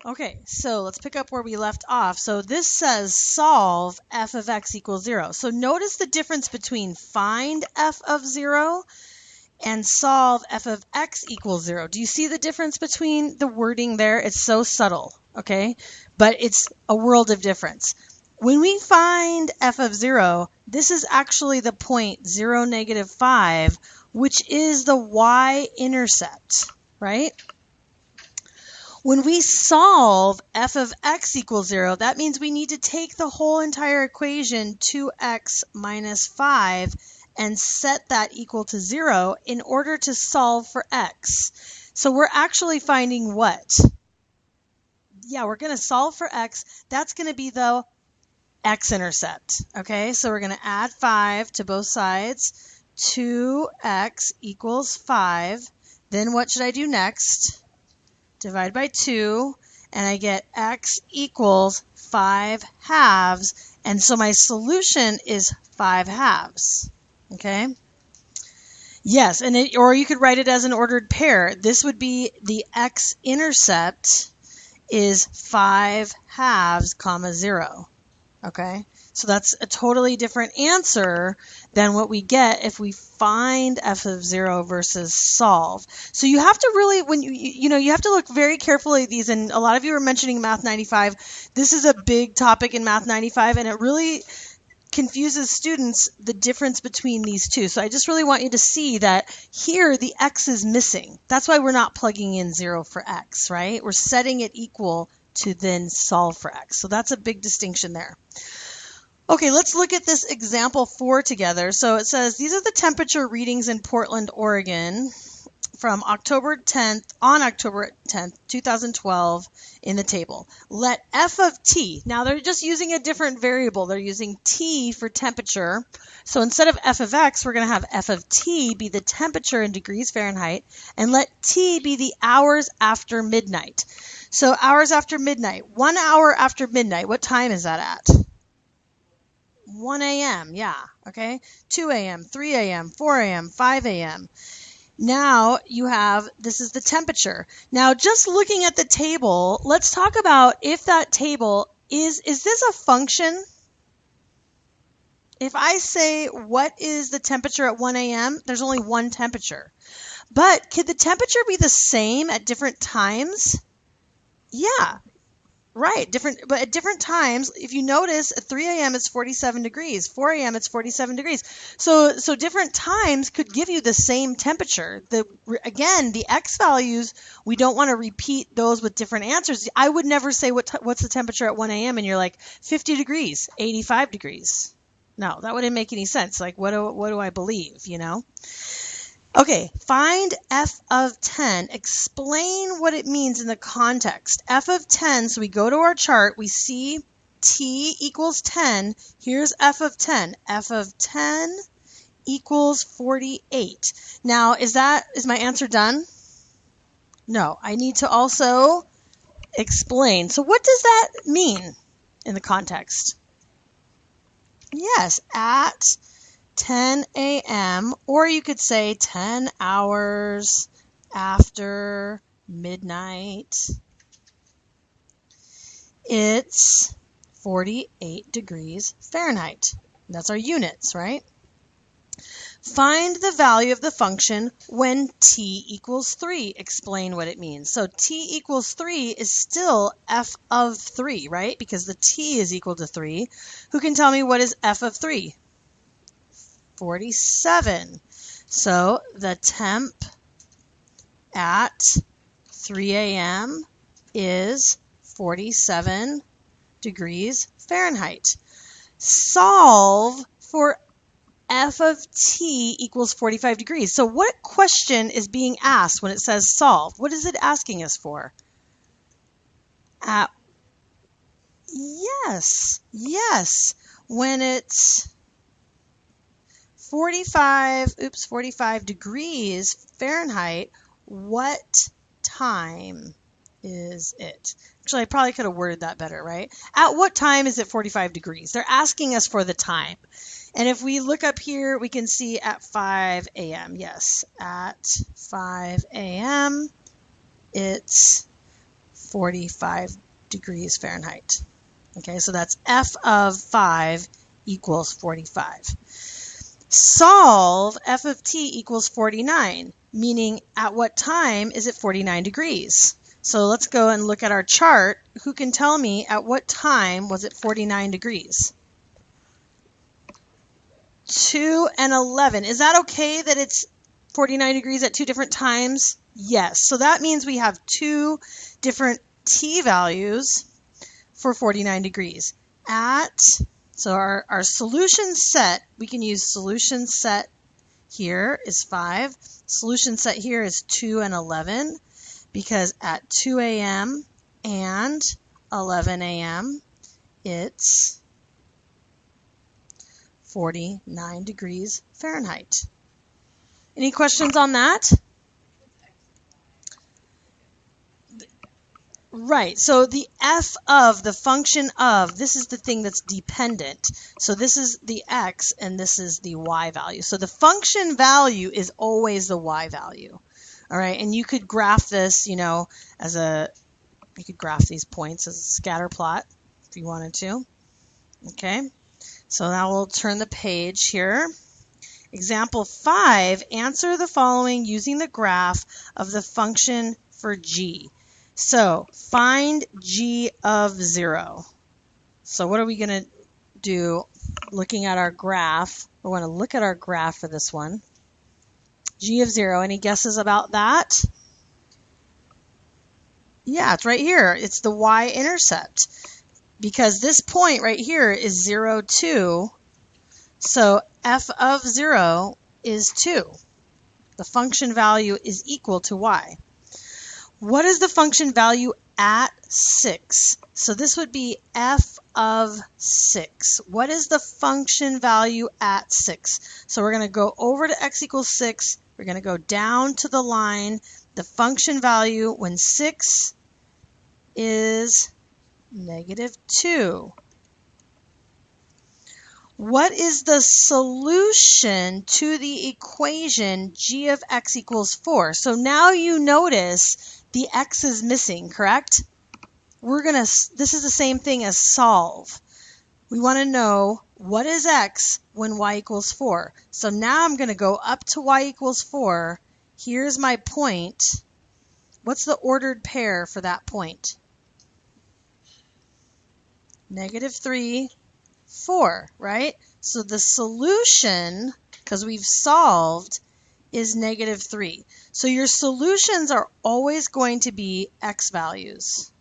Okay, so let's pick up where we left off. So this says solve f of x equals 0. So notice the difference between find f of 0 and solve f of x equals 0. Do you see the difference between the wording there? It's so subtle, okay? But it's a world of difference. When we find f of 0, this is actually the point 0, negative 5, which is the y-intercept, right? When we solve f of x equals 0, that means we need to take the whole entire equation 2x minus 5 and set that equal to 0 in order to solve for x. So we're actually finding what? Yeah, we're going to solve for x. That's going to be the x-intercept. Okay, so we're going to add 5 to both sides. 2x equals 5. Then what should I do next? Divide by 2, and I get x equals 5 halves, and so my solution is 5 halves. Okay? Yes, or you could write it as an ordered pair. This would be the x-intercept is 5 halves, comma 0. Okay? So that's a totally different answer than what we get if we find f of 0 versus solve. So you have to really, when you have to look very carefully at these, and a lot of you are mentioning Math 95. This is a big topic in Math 95, and it really confuses students the difference between these two. So I just really want you to see that here the x is missing. That's why we're not plugging in 0 for x, right? We're setting it equal to then solve for x. So that's a big distinction there. Okay, let's look at this example 4 together. So it says these are the temperature readings in Portland, Oregon from October 10th, 2012 in the table. Let f of t, now they're just using a different variable. They're using t for temperature. So instead of f of x, we're going to have f of t be the temperature in degrees Fahrenheit, and let t be the hours after midnight. So hours after midnight, 1 hour after midnight, what time is that at? 1 a.m., yeah, okay? 2 a.m., 3 a.m., 4 a.m., 5 a.m. Now you have, this is the temperature. Now just looking at the table, let's talk about if that table is this a function? If I say, what is the temperature at 1 a.m., there's only one temperature. But could the temperature be the same at different times? Yeah. Right, but at different times, if you notice, at 3 a.m. it's 47 degrees, 4 a.m. it's 47 degrees. So different times could give you the same temperature. Again, the x values, we don't want to repeat those with different answers. I would never say what's the temperature at 1 a.m. and you're like 50 degrees, 85 degrees. No, that wouldn't make any sense. Like, what do I believe, you know? Okay, find f of 10. Explain what it means in the context. F of 10, so we go to our chart, we see t equals 10. Here's f of 10. F of 10 equals 48. Now, is my answer done? No, I need to also explain. So what does that mean in the context? Yes, at 10 a.m., or you could say 10 hours after midnight, it's 48 degrees Fahrenheit. That's our units, right? Find the value of the function when t equals 3. Explain what it means. So t equals 3 is still f of 3, right? Because the t is equal to 3. Who can tell me what is f of 3? 47. So the temp at 3 a.m. is 47 degrees Fahrenheit. Solve for f of t equals 45 degrees. So what question is being asked when it says solve? What is it asking us for? Yes. When it's 45 degrees Fahrenheit, what time is it? Actually, I probably could have worded that better, right? At what time is it 45 degrees? They're asking us for the time. And if we look up here, we can see at 5 a.m. Yes, at 5 a.m. it's 45 degrees Fahrenheit. Okay, so that's f of 5 equals 45. Solve f of t equals 49, meaning at what time is it 49 degrees? So let's go and look at our chart. Who can tell me at what time was it 49 degrees? 2 and 11. Is that okay that it's 49 degrees at two different times? Yes. So that means we have two different t values for 49 degrees. So our solution set, we can use solution set here is 5. Solution set here is 2 and 11, because at 2 a.m. and 11 a.m. it's 49 degrees Fahrenheit. Any questions on that? Right, so the f of, the function of, this is the thing that's dependent. So this is the x and this is the y value. So the function value is always the y value. All right, and you could graph this, you could graph these points as a scatter plot if you wanted to. Okay, so now we'll turn the page here. Example 5, answer the following using the graph of the function for g. So find g of 0. So what are we going to do looking at our graph? We want to look at our graph for this one. G of 0. Any guesses about that? Yeah, it's right here. It's the y-intercept. Because this point right here is 0, 2. So f of 0 is 2. The function value is equal to y. What is the function value at 6? So this would be f of 6. What is the function value at 6? So we're going to go over to x equals 6. We're going to go down to the line. The function value when 6 is -2. What is the solution to the equation g of x equals 4? So now you notice the x is missing, correct? This is the same thing as solve. We want to know what is x when y equals 4. So now I'm going to go up to y equals 4. Here's my point. What's the ordered pair for that point? -3, 4, right? So the solution, because we've solved, is -3. So your solutions are always going to be x values.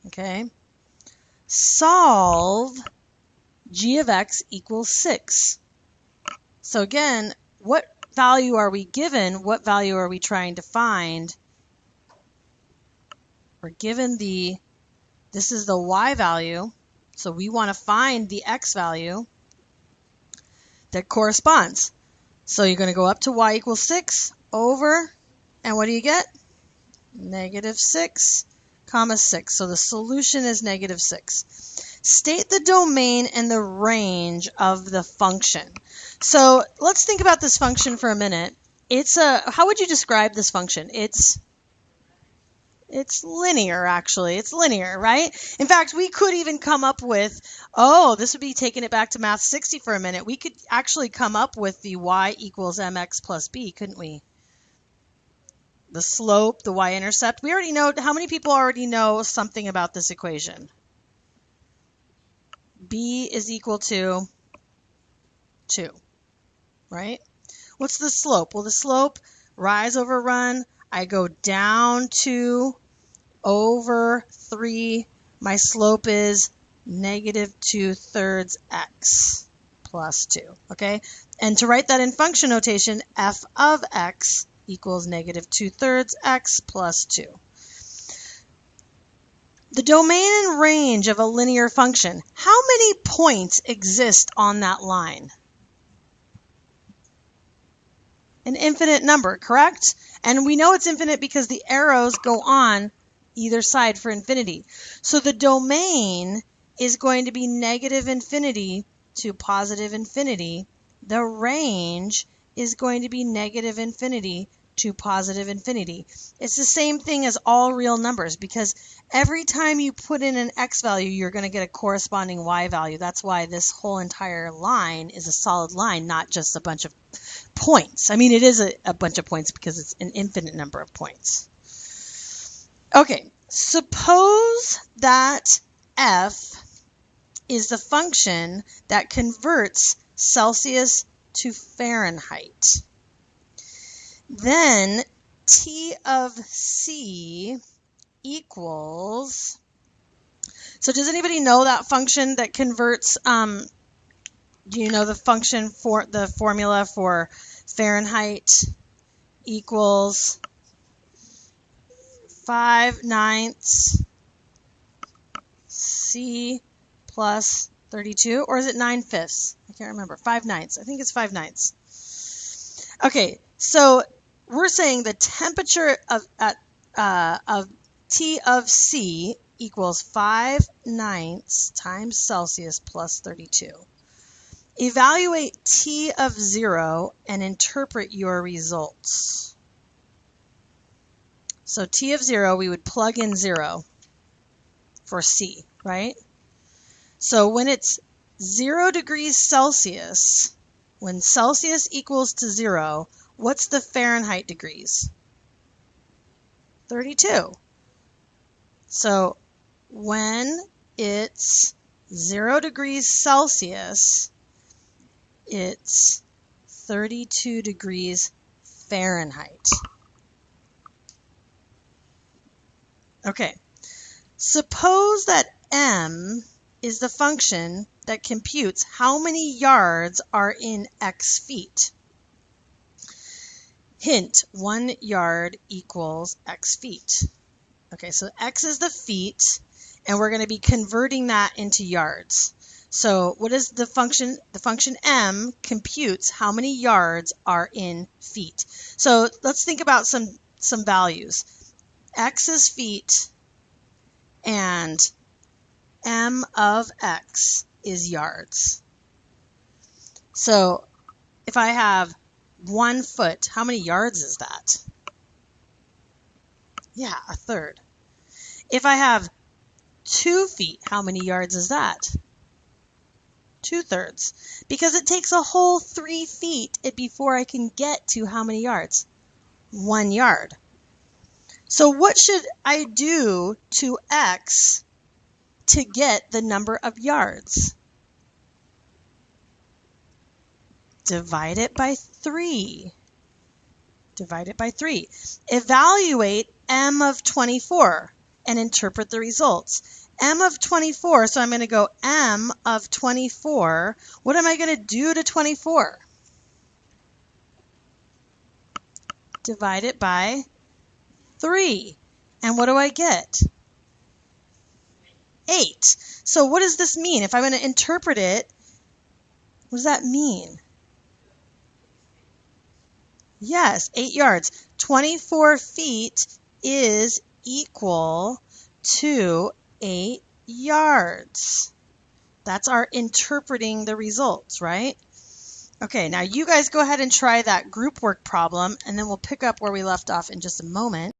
Okay? Solve g of x equals 6. So again, what value are we given? What value are we trying to find? We're given this is the y value, so we want to find the x value that corresponds. So you're going to go up to y equals 6, over, and what do you get? -6, 6. So the solution is -6. State the domain and the range of the function. So let's think about this function for a minute. How would you describe this function? It's linear, actually. It's linear, right? In fact, we could even come up with, this would be taking it back to Math 60 for a minute. We could actually come up with the y equals mx plus b, couldn't we? The slope, the y-intercept. We already know, how many people already know something about this equation? B is equal to 2, right? What's the slope? Well, the slope, rise over run, I go down 2 over 3. My slope is -2/3 x plus 2. Okay? And to write that in function notation, f of x equals -2/3 x plus 2. The domain and range of a linear function. How many points exist on that line? An infinite number, correct? And we know it's infinite because the arrows go on either side for infinity. So the domain is going to be -infinity to +infinity. The range is going to be -infinity to positive infinity. It's the same thing as all real numbers, because every time you put in an x value, you're going to get a corresponding y value. That's why this whole entire line is a solid line, not just a bunch of points. I mean, it is a bunch of points because it's an infinite number of points. Okay, suppose that f is the function that converts Celsius to Fahrenheit. Then T of C equals, so does anybody know that function that converts, do you know the function for the formula for Fahrenheit equals 5/9 C plus 32, or is it 9/5? I can't remember. 5/9. I think it's 5/9. Okay, so we're saying the temperature of T of C equals 5/9 times Celsius plus 32. Evaluate T of 0 and interpret your results. So T of 0, we would plug in 0 for C, right? So when it's 0 degrees Celsius, when Celsius equals to 0, what's the Fahrenheit degrees? 32. So when it's 0 degrees Celsius, it's 32 degrees Fahrenheit. Okay, suppose that m is the function that computes how many yards are in x feet. Hint, 1 yard equals x feet. Okay, so x is the feet, and we're going to be converting that into yards. So what is the function? The function m computes how many yards are in feet. So let's think about some values. X is feet, and m of x is yards. So if I have 1 foot, how many yards is that? Yeah, 1/3. If I have 2 feet, how many yards is that? 2/3. Because it takes a whole 3 feet before I can get to how many yards? 1 yard. So what should I do to x to get the number of yards? Divide it by 3. Divide it by 3. Evaluate m of 24 and interpret the results. M of 24, so I'm going to go m of 24. What am I going to do to 24? Divide it by 3. And what do I get? 8. So what does this mean? If I'm going to interpret it, what does that mean? Yes, 8 yards. 24 feet is equal to 8 yards. That's our interpreting the results, right? Okay, now you guys go ahead and try that group work problem, and then we'll pick up where we left off in just a moment.